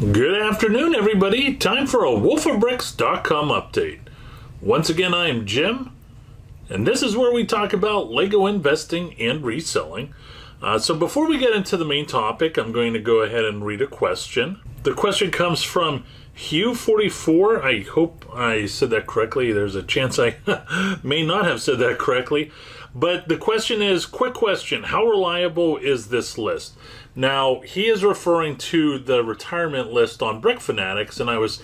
Good afternoon, everybody. Time for a wolfofbricks.com update. Once again, I am Jim, and this is where we talk about Lego investing and reselling. So before we get into the main topic, I'm going to go ahead and read a question. The question comes from Hugh44. I hope I said that correctly. There's a chance I may not have said that correctly. But the question is, quick question, how reliable is this list? Now, he is referring to the retirement list on Brick Fanatics, and I was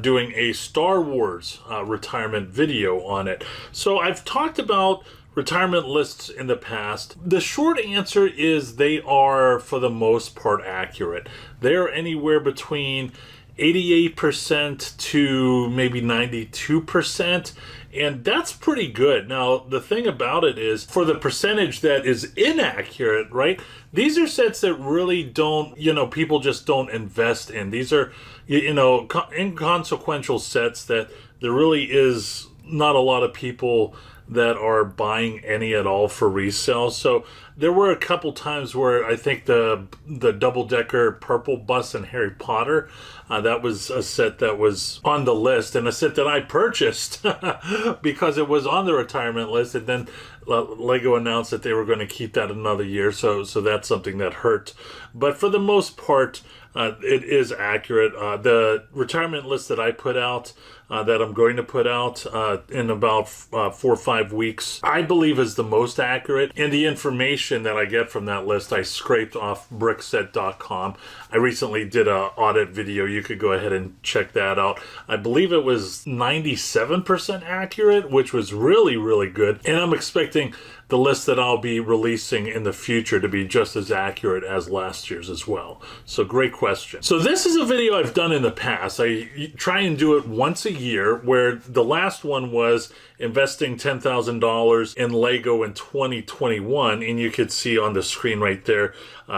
doing a Star Wars retirement video on it. So I've talked about retirement lists in the past. The short answer is they are, for the most part, accurate. They're anywhere between 88% to maybe 92%, and that's pretty good. Now, the thing about it is, for the percentage that is inaccurate, right, these are sets that really don't, people just don't invest in. These are, inconsequential sets that there really is not a lot of people that are buying any at all for resale. So there were a couple times where I think the double-decker purple bus in Harry Potter, that was a set that was on the list, and a set that I purchased because it was on the retirement list, and then Lego announced that they were going to keep that another year, so that's something that hurt. But for the most part, it is accurate. The retirement list that I put out, that I'm going to put out in about 4 or 5 weeks, I believe is the most accurate. And the information that I get from that list, I scraped off brickset.com. I recently did an audit video. You could go ahead and check that out. I believe it was 97% accurate, which was really, really good. And I'm expecting the list that I'll be releasing in the future to be just as accurate as last year's as well. So great question. So this is a video I've done in the past. I try and do it once a year, where the last one was investing $10,000 in Lego in 2021. And you could see on the screen right there,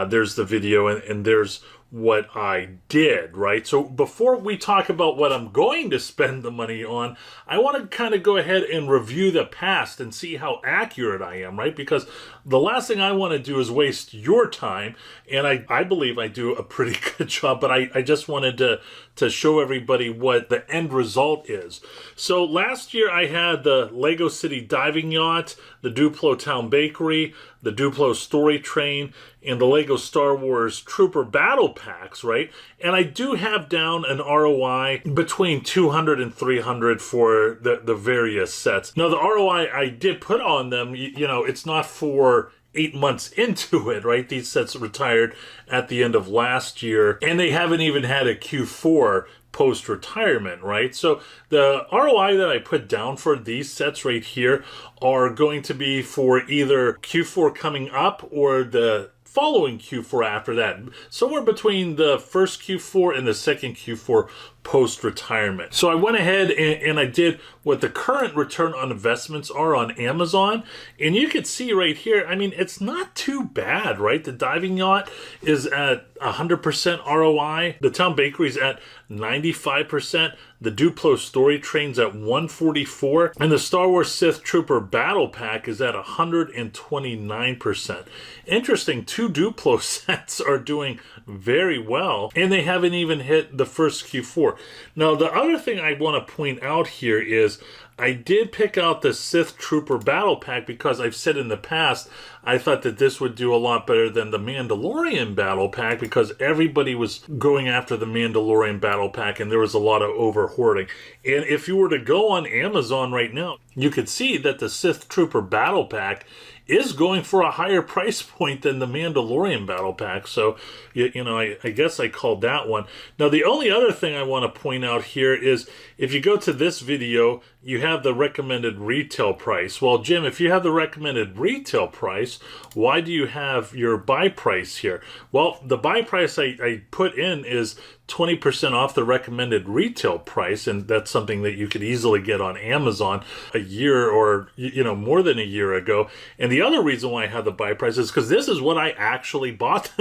there's the video, and there's what I did, right? So before we talk about what I'm going to spend the money on, I want to kind of go ahead and review the past and see how accurate I am, right? Because the last thing I want to do is waste your time, and I believe I do a pretty good job, but I just wanted to show everybody what the end result is. So last year I had the Lego City Diving Yacht, the Duplo Town Bakery, the Duplo Story Train, and the Lego Star Wars Trooper Battle Packs, right? And I do have down an ROI between 200 and 300 for the various sets. Now, the ROI I did put on them, it's not for 8 months into it, right? These sets retired at the end of last year, and they haven't even had a Q4 post-retirement, right? So the ROI that I put down for these sets right here are going to be for either Q4 coming up or the following Q4 after that. Somewhere between the first Q4 and the second Q4 post-retirement. So I went ahead and I did what the current return on investments are on Amazon. And you can see right here, I mean, it's not too bad, right? The Diving Yacht is at 100% ROI. The Town Bakery is at 95%. The Duplo Story Train's at 144. And the Star Wars Sith Trooper Battle Pack is at 129%. Interesting, 2 Duplo sets are doing very well, and they haven't even hit the first Q4. Now, the other thing I want to point out here is I did pick out the Sith Trooper Battle Pack because I've said in the past I thought that this would do a lot better than the Mandalorian Battle Pack because everybody was going after the Mandalorian Battle Pack and there was a lot of over-hoarding. And if you were to go on Amazon right now, you could see that the Sith Trooper Battle Pack is going for a higher price point than the Mandalorian Battle Pack. So, I guess I called that one. Now, the only other thing I want to point out here is if you go to this video, you have the recommended retail price. Well, Jim, if you have the recommended retail price, why do you have your buy price here? Well, the buy price I put in is 20% off the recommended retail price, and that's something that you could easily get on Amazon a year or more than a year ago. And the other reason why I have the buy price is because this is what I actually bought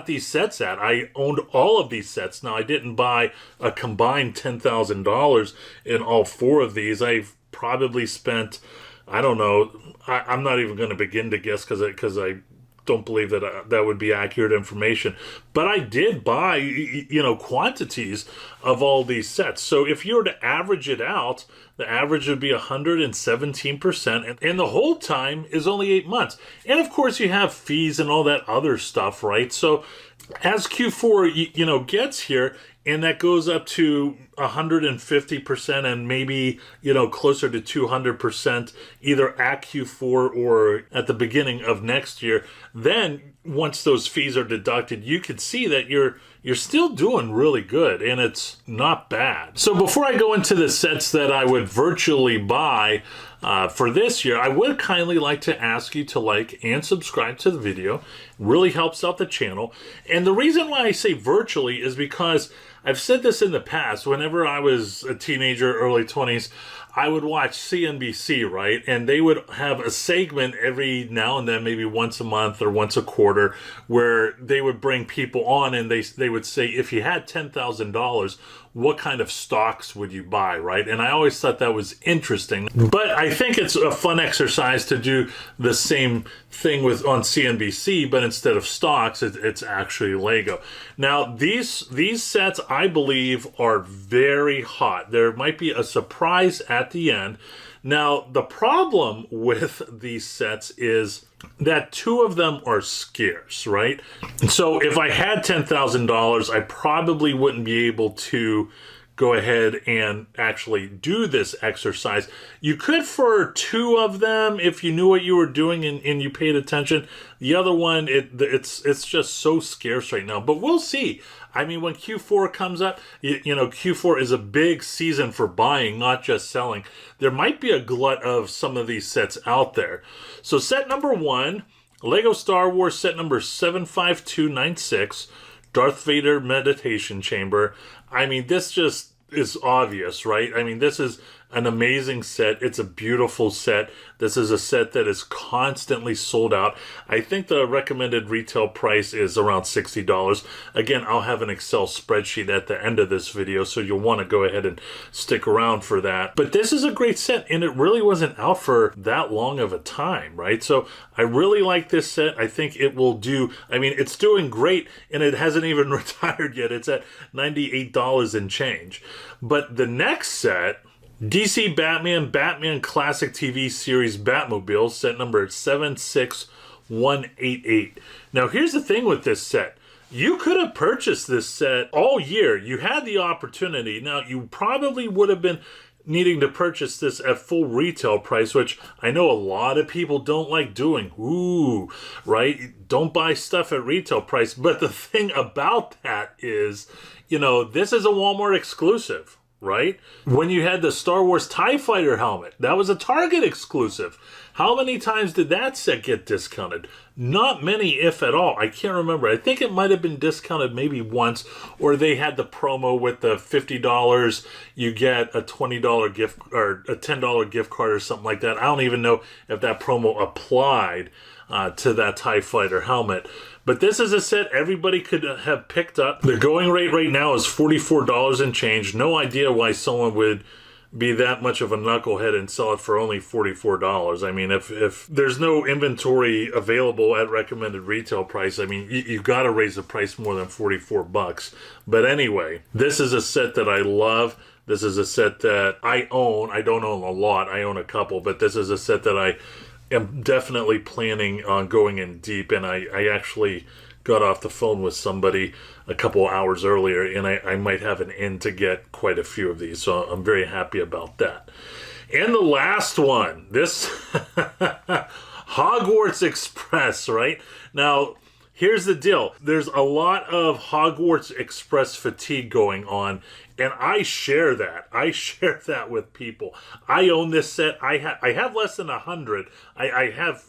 these sets at. I owned all of these sets. Now, I didn't buy a combined $10,000 in all 4 of these. I've probably spent, I don't know, I'm not even going to begin to guess because I don't believe that that would be accurate information. But I did buy, quantities of all these sets. So if you were to average it out, the average would be 117%, and the whole time is only 8 months. And of course, you have fees and all that other stuff, right? So as Q4, gets here, and that goes up to 150% and maybe, closer to 200% either at Q4 or at the beginning of next year, then once those fees are deducted, you can see that you're still doing really good, and it's not bad. So before I go into the sets that I would virtually buy for this year, I would kindly like to ask you to like and subscribe to the video. It really helps out the channel. And the reason why I say virtually is because I've said this in the past. Whenever I was a teenager, early 20s, I would watch CNBC, right? And they would have a segment every now and then, maybe once a month or once a quarter, where they would bring people on and they would say, if you had $10,000, what kind of stocks would you buy, right? And I always thought that was interesting. But I think it's a fun exercise to do the same thing on CNBC, but instead of stocks, it's actually Lego. Now, these sets, I believe, are very hot. There might be a surprise at the end. Now, the problem with these sets is that two of them are scarce, right? So if I had $10,000, I probably wouldn't be able to go ahead and actually do this exercise. You could for two of them if you knew what you were doing and you paid attention. The other one, it's just so scarce right now, but we'll see. I mean, when Q4 comes up, Q4 is a big season for buying, not just selling. There might be a glut of some of these sets out there. So set number 1, Lego Star Wars set number 75296, Darth Vader Meditation Chamber. I mean, this just is obvious, right? I mean, this is an amazing set. It's a beautiful set. This is a set that is constantly sold out. I think the recommended retail price is around $60. Again, I'll have an Excel spreadsheet at the end of this video, so you'll want to go ahead and stick around for that. But this is a great set, and it really wasn't out for that long of a time, right? So I really like this set. I think it will do, it's doing great, and it hasn't even retired yet. It's at $98 and change. But the next set, DC Batman Classic TV Series Batmobile, set number 76188. Now, here's the thing with this set. You could have purchased this set all year. You had the opportunity. Now, you probably would have been needing to purchase this at full retail price, which I know a lot of people don't like doing. Ooh, right? Don't buy stuff at retail price. But the thing about that is, this is a Walmart exclusive, right? When you had the Star Wars TIE Fighter helmet, that was a Target exclusive. How many times did that set get discounted? Not many, if at all. I can't remember. I think it might have been discounted maybe once, or they had the promo with the $50, you get a $20 gift or a $10 gift card or something like that. I don't even know if that promo applied to that TIE Fighter helmet. But this is a set everybody could have picked up. The going rate right now is $44 and change. No idea why someone would be that much of a knucklehead and sell it for only $44. I mean, if there's no inventory available at recommended retail price, you got to raise the price more than $44. But anyway, this is a set that I love. This is a set that I own. I don't own a lot. I own a couple, but this is a set that I am definitely planning on going in deep, and I actually got off the phone with somebody a couple hours earlier, and I might have an in to get quite a few of these, so I'm very happy about that. And the last one, this Hogwarts Express, right? Now, here's the deal. There's a lot of Hogwarts Express fatigue going on, and I share that. I share that with people. I own this set. I have less than 100. I have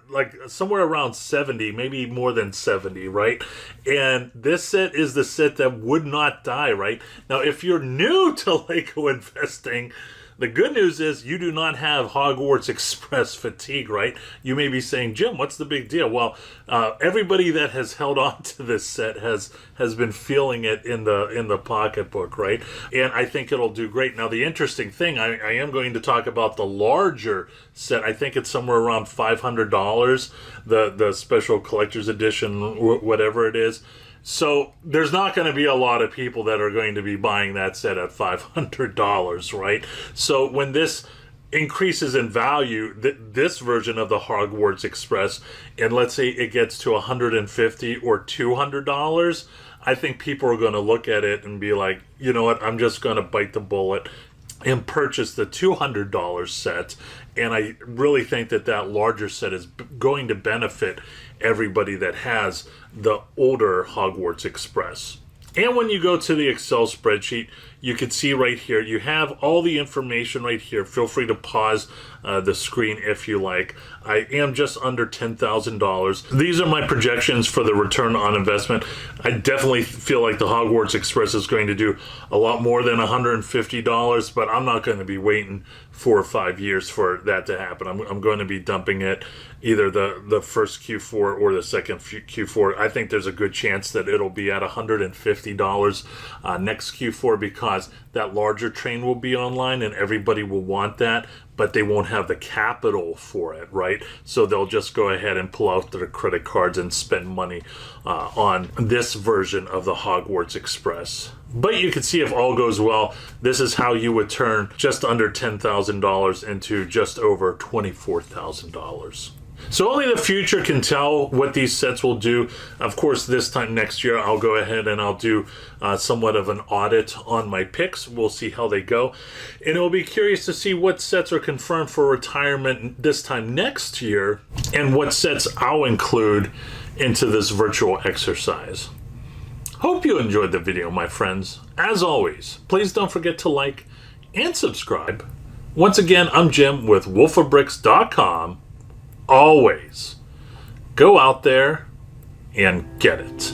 like somewhere around 70, maybe more than 70, right? And this set is the set that would not die, right? Now, if you're new to Lego investing, The good news is you do not have Hogwarts Express fatigue, right? You may be saying, Jim, what's the big deal? Well, everybody that has held on to this set has been feeling it in the pocketbook, right? And I think it'll do great. Now, the interesting thing, I am going to talk about the larger set. I think it's somewhere around $500, the special collector's edition, whatever it is. So there's not going to be a lot of people that are going to be buying that set at $500, right? So when this increases in value, this version of the Hogwarts Express, and let's say it gets to $150 or $200, I think people are going to look at it and be like, you know what, I'm just going to bite the bullet and purchase the $200 set. And I really think that larger set is going to benefit everybody that has the older Hogwarts Express. And when you go to the Excel spreadsheet, you can see right here, you have all the information right here. Feel free to pause the screen if you like. I am just under $10,000. These are my projections for the return on investment. I definitely feel like the Hogwarts Express is going to do a lot more than $150, but I'm not going to be waiting 4 or 5 years for that to happen. I'm going to be dumping it either the first Q4 or the second Q4. I think there's a good chance that it'll be at $150 next Q4 because that larger train will be online and everybody will want that, but they won't have the capital for it, right? So they'll just go ahead and pull out their credit cards and spend money on this version of the Hogwarts Express. But you can see if all goes well, this is how you would turn just under $10,000 into just over $24,000. So only the future can tell what these sets will do. Of course, this time next year, I'll go ahead and I'll do somewhat of an audit on my picks. We'll see how they go. And it'll be curious to see what sets are confirmed for retirement this time next year and what sets I'll include into this virtual exercise. Hope you enjoyed the video, my friends. As always, please don't forget to like and subscribe. Once again, I'm Jim with wolfofbricks.com. Always go out there and get it.